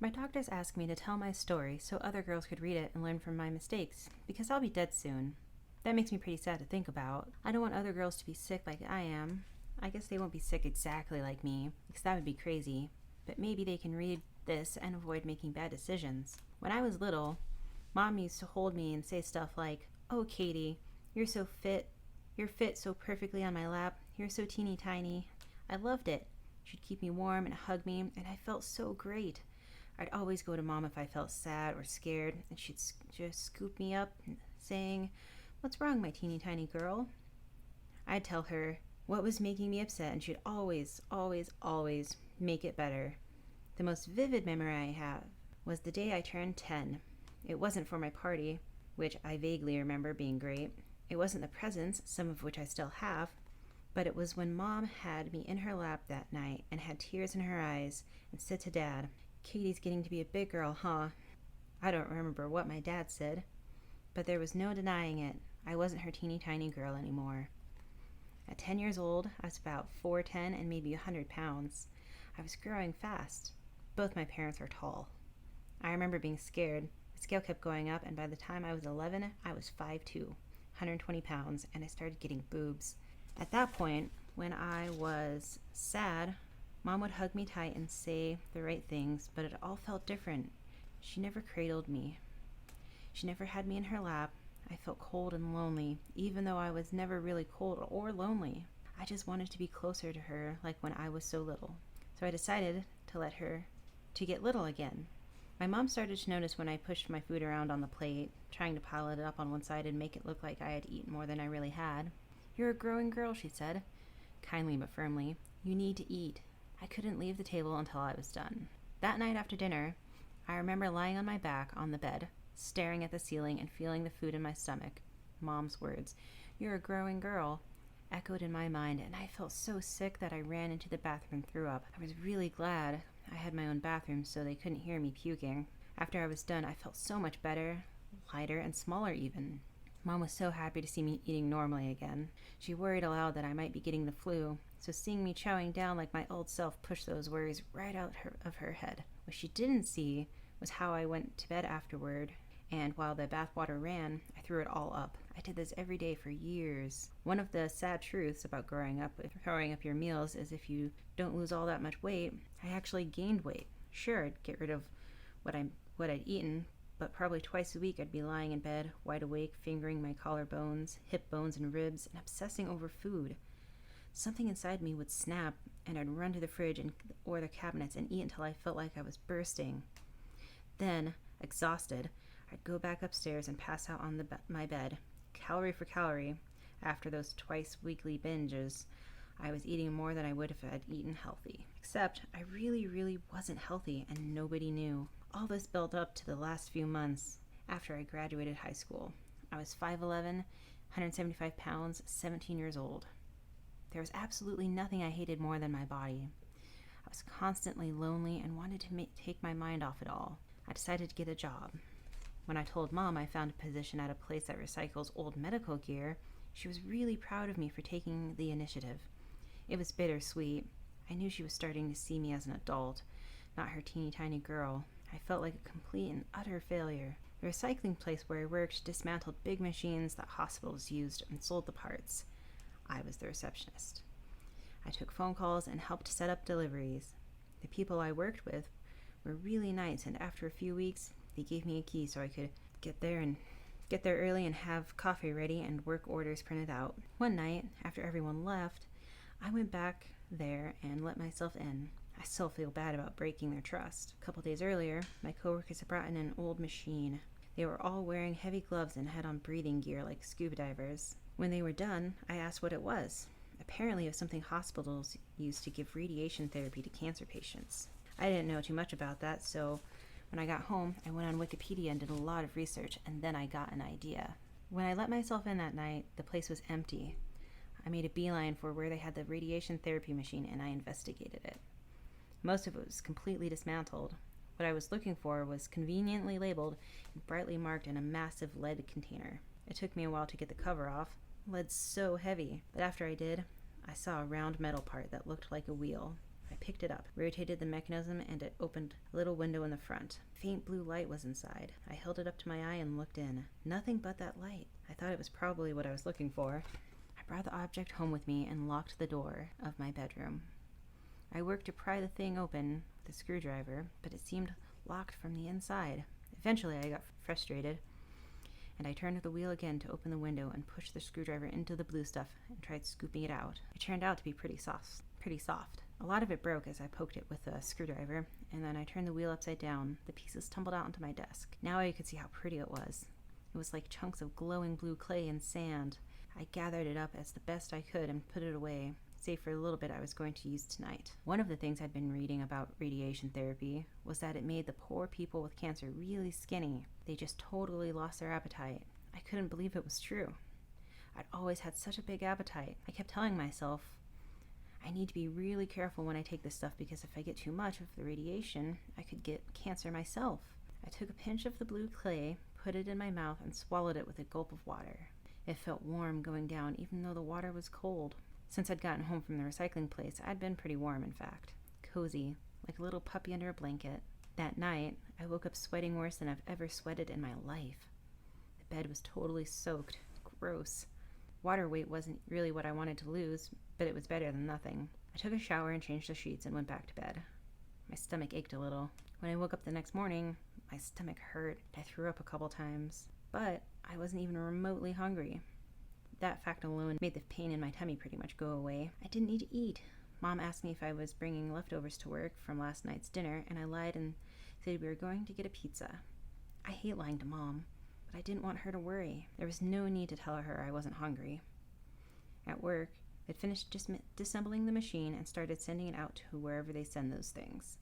My doctors asked me to tell my story so other girls could read it and learn from my mistakes, because I'll be dead soon. That makes me pretty sad to think about. I don't want other girls to be sick like I am. I guess they won't be sick exactly like me, because that would be crazy. But maybe they can read this and avoid making bad decisions. When I was little, Mom used to hold me and say stuff like, "Oh, Katie, you're so fit. You're fit so perfectly on my lap. You're so teeny tiny." I loved it. She'd keep me warm and hug me, and I felt so great. I'd always go to Mom if I felt sad or scared, and she'd just scoop me up, saying, "What's wrong, my teeny tiny girl?" I'd tell her what was making me upset, and she'd always, always, always make it better. The most vivid memory I have was the day I turned 10. It wasn't for my party, which I vaguely remember being great. It wasn't the presents, some of which I still have, but it was when Mom had me in her lap that night and had tears in her eyes and said to Dad, "Katie's getting to be a big girl, huh?" I don't remember what my dad said, but there was no denying it. I wasn't her teeny tiny girl anymore. At 10 years old, I was about 4'10" and maybe 100 pounds. I was growing fast. Both my parents are tall. I remember being scared. The scale kept going up, and by the time I was 11, I was 5'2", 120 pounds, and I started getting boobs. At that point, when I was sad, Mom would hug me tight and say the right things, but it all felt different. She never cradled me. She never had me in her lap. I felt cold and lonely, even though I was never really cold or lonely. I just wanted to be closer to her, like when I was so little. So I decided to let her to get little again. My mom started to notice when I pushed my food around on the plate, trying to pile it up on one side and make it look like I had eaten more than I really had. "You're a growing girl," she said, kindly but firmly. "You need to eat." I couldn't leave the table until I was done. That night after dinner, I remember lying on my back on the bed, staring at the ceiling and feeling the food in my stomach. Mom's words, "You're a growing girl," echoed in my mind, and I felt so sick that I ran into the bathroom and threw up. I was really glad I had my own bathroom so they couldn't hear me puking. After I was done, I felt so much better, lighter, and smaller even. Mom was so happy to see me eating normally again. She worried aloud that I might be getting the flu, so seeing me chowing down like my old self pushed those worries right out of her head. What she didn't see was how I went to bed afterward, and while the bathwater ran, I threw it all up. I did this every day for years. One of the sad truths about throwing up your meals is if you don't lose all that much weight, I actually gained weight. Sure, I'd get rid of what I'd eaten, but probably twice a week I'd be lying in bed, wide awake, fingering my collarbones, hip bones, and ribs, and obsessing over food. Something inside me would snap, and I'd run to the fridge or the cabinets and eat until I felt like I was bursting. Then, exhausted, I'd go back upstairs and pass out on my bed, calorie for calorie. After those twice weekly binges, I was eating more than I would if I'd eaten healthy. Except I really, really wasn't healthy, and nobody knew. All this built up to the last few months after I graduated high school. I was 5'11", 175 pounds, 17 years old. There was absolutely nothing I hated more than my body. I was constantly lonely and wanted to take my mind off it all. I decided to get a job. When I told Mom I found a position at a place that recycles old medical gear, she was really proud of me for taking the initiative. It was bittersweet. I knew she was starting to see me as an adult, not her teeny tiny girl. I felt like a complete and utter failure. The recycling place where I worked dismantled big machines that hospitals used and sold the parts. I was the receptionist. I took phone calls and helped set up deliveries. The people I worked with were really nice, and after a few weeks, they gave me a key so I could get there early and have coffee ready and work orders printed out. One night, after everyone left, I went back there and let myself in. I still feel bad about breaking their trust. A couple days earlier, my coworkers had brought in an old machine. They were all wearing heavy gloves and had on breathing gear like scuba divers. When they were done, I asked what it was. Apparently it was something hospitals use to give radiation therapy to cancer patients. I didn't know too much about that, so when I got home, I went on Wikipedia and did a lot of research, and then I got an idea. When I let myself in that night, the place was empty. I made a beeline for where they had the radiation therapy machine, and I investigated it. Most of it was completely dismantled. What I was looking for was conveniently labeled and brightly marked in a massive lead container. It took me a while to get the cover off. Lead's so heavy, but after I did, I saw a round metal part that looked like a wheel. I picked it up, rotated the mechanism, and it opened a little window in the front. Faint blue light was inside. I held it up to my eye and looked in. Nothing but that light. I thought it was probably what I was looking for. I brought the object home with me and locked the door of my bedroom. I worked to pry the thing open with a screwdriver, but it seemed locked from the inside. Eventually, I got frustrated, and I turned the wheel again to open the window and pushed the screwdriver into the blue stuff and tried scooping it out. It turned out to be pretty soft. A lot of it broke as I poked it with a screwdriver, and then I turned the wheel upside down. The pieces tumbled out onto my desk. Now I could see how pretty it was. It was like chunks of glowing blue clay and sand. I gathered it up as the best I could and put it away, save for a little bit I was going to use tonight. One of the things I'd been reading about radiation therapy was that it made the poor people with cancer really skinny. They just totally lost their appetite. I couldn't believe it was true. I'd always had such a big appetite. I kept telling myself, I need to be really careful when I take this stuff because if I get too much of the radiation, I could get cancer myself. I took a pinch of the blue clay, put it in my mouth, and swallowed it with a gulp of water. It felt warm going down even though the water was cold. Since I'd gotten home from the recycling place, I'd been pretty warm, in fact. Cozy, like a little puppy under a blanket. That night, I woke up sweating worse than I've ever sweated in my life. The bed was totally soaked. Gross. Water weight wasn't really what I wanted to lose, but it was better than nothing. I took a shower and changed the sheets and went back to bed. My stomach ached a little. When I woke up the next morning, my stomach hurt. I threw up a couple times, but I wasn't even remotely hungry. That fact alone made the pain in my tummy pretty much go away. I didn't need to eat. Mom asked me if I was bringing leftovers to work from last night's dinner, and I lied and said we were going to get a pizza. I hate lying to Mom, but I didn't want her to worry. There was no need to tell her I wasn't hungry. At work, they'd finished disassembling the machine and started sending it out to wherever they send those things.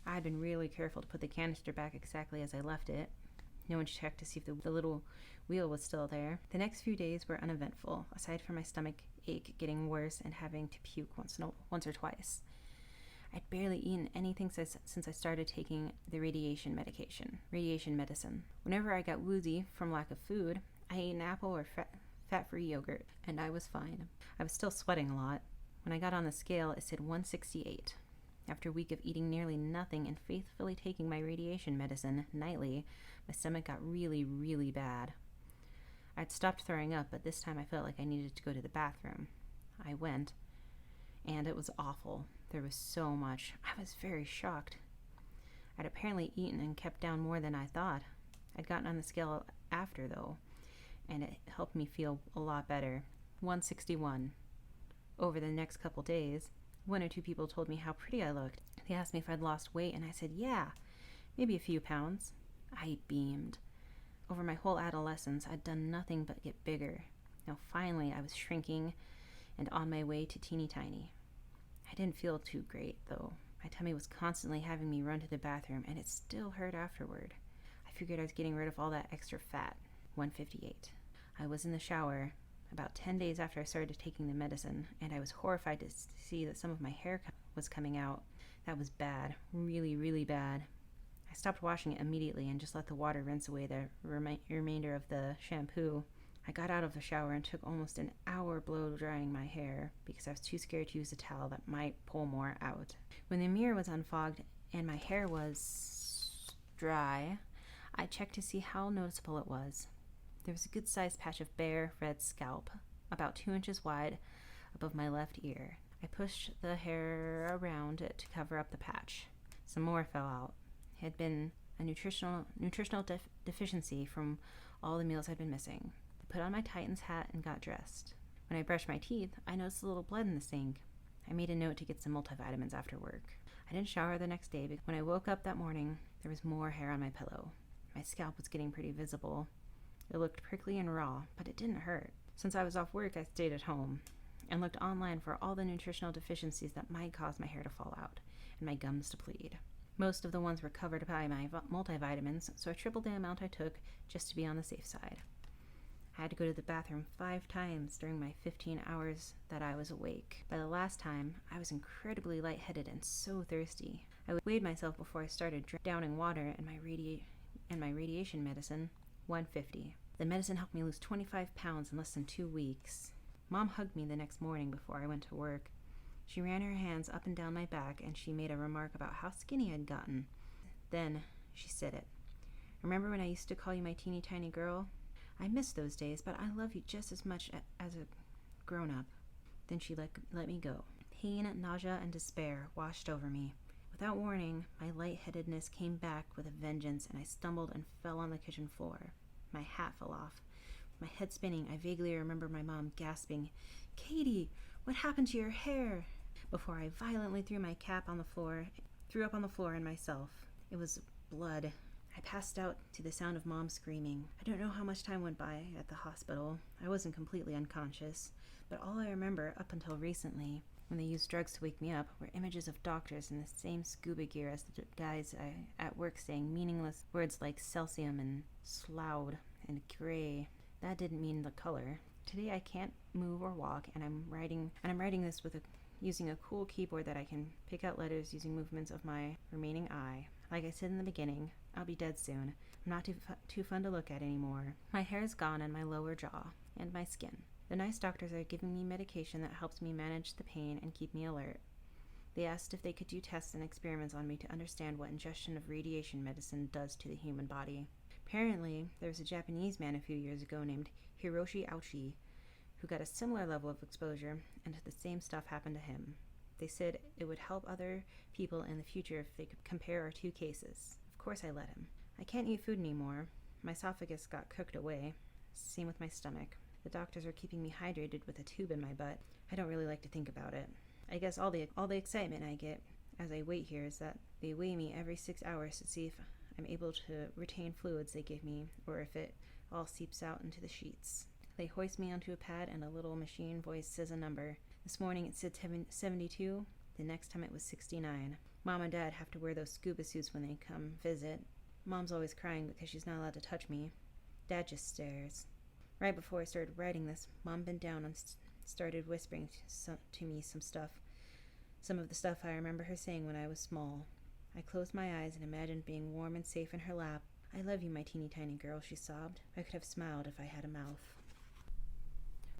I had been really careful to put the canister back exactly as I left it. No one checked to see if the little wheel was still there. The next few days were uneventful, aside from my stomach ache getting worse and having to puke once or twice. I'd barely eaten anything since I started taking the radiation medicine. Whenever I got woozy from lack of food, I ate an apple or fat-free yogurt, and I was fine. I was still sweating a lot. When I got on the scale, it said 168. After a week of eating nearly nothing and faithfully taking my radiation medicine nightly, my stomach got really, really bad. I'd stopped throwing up, but this time I felt like I needed to go to the bathroom. I went, and it was awful. There was so much. I was very shocked. I'd apparently eaten and kept down more than I thought. I'd gotten on the scale after, though, and it helped me feel a lot better. 161. Over the next couple days, one or two people told me how pretty I looked. They asked me if I'd lost weight, and I said, yeah, maybe a few pounds. I beamed. Over my whole adolescence, I'd done nothing but get bigger. Now finally, I was shrinking and on my way to teeny tiny. I didn't feel too great, though. My tummy was constantly having me run to the bathroom, and it still hurt afterward. I figured I was getting rid of all that extra fat. 158. I was in the shower about 10 days after I started taking the medicine, and I was horrified to see that some of my hair was coming out. That was bad. Really, really bad. I stopped washing it immediately and just let the water rinse away the remainder of the shampoo. I got out of the shower and took almost an hour blow drying my hair because I was too scared to use a towel that might pull more out. When the mirror was unfogged and my hair was dry, I checked to see how noticeable it was. There was a good-sized patch of bare red scalp, about 2 inches wide, above my left ear. I pushed the hair around it to cover up the patch. Some more fell out. It had been a nutritional deficiency from all the meals I'd been missing. I put on my Titan's hat and got dressed. When I brushed my teeth, I noticed a little blood in the sink. I made a note to get some multivitamins after work. I didn't shower the next day, but when I woke up that morning, there was more hair on my pillow. My scalp was getting pretty visible. It looked prickly and raw, but it didn't hurt. Since I was off work, I stayed at home and looked online for all the nutritional deficiencies that might cause my hair to fall out and my gums to bleed. Most of the ones were covered by my multivitamins, so I tripled the amount I took just to be on the safe side. I had to go to the bathroom 5 times during my 15 hours that I was awake. By the last time, I was incredibly lightheaded and so thirsty. I weighed myself before I started downing water and my radiation medicine. 150. The medicine helped me lose 25 pounds in less than 2 weeks. Mom hugged me the next morning before I went to work. She ran her hands up and down my back, and she made a remark about how skinny I'd gotten. Then she said it. Remember when I used to call you my teeny tiny girl? I miss those days, but I love you just as much as a grown-up. Then she let me go. Pain, nausea, and despair washed over me. Without warning, my lightheadedness came back with a vengeance, and I stumbled and fell on the kitchen floor. My hat fell off. With my head spinning, I vaguely remember my mom gasping, "Katie, what happened to your hair?" before I violently threw up on the floor and myself. It was blood. I passed out to the sound of Mom screaming. I don't know how much time went by at the hospital. I wasn't completely unconscious, but all I remember up until recently, when they used drugs to wake me up, were images of doctors in the same scuba gear as the guys at work saying meaningless words like celsium and sloughed and gray. That didn't mean the color. Today I can't move or walk, and I'm writing this using a cool keyboard that I can pick out letters using movements of my remaining eye. Like I said in the beginning, I'll be dead soon. I'm not too fun to look at anymore. My hair is gone and my lower jaw, and my skin. The nice doctors are giving me medication that helps me manage the pain and keep me alert. They asked if they could do tests and experiments on me to understand what ingestion of radiation medicine does to the human body. Apparently, there was a Japanese man a few years ago named Hiroshi Ouchi who got a similar level of exposure, and the same stuff happened to him. They said it would help other people in the future if they could compare our two cases. Of course I let him. I can't eat food anymore. My esophagus got cooked away. Same with my stomach. The doctors are keeping me hydrated with a tube in my butt. I don't really like to think about it. I guess all the excitement I get as I wait here is that they weigh me every 6 hours to see if I'm able to retain fluids they give me, or if it all seeps out into the sheets. They hoist me onto a pad, and a little machine voice says a number. This morning it said 72. The next time it was 69. Mom and Dad have to wear those scuba suits when they come visit. Mom's always crying because she's not allowed to touch me. Dad just stares. Right before I started writing this, Mom bent down and started whispering to me some of the stuff I remember her saying when I was small. I closed my eyes and imagined being warm and safe in her lap. "I love you, my teeny tiny girl," she sobbed. I could have smiled if I had a mouth.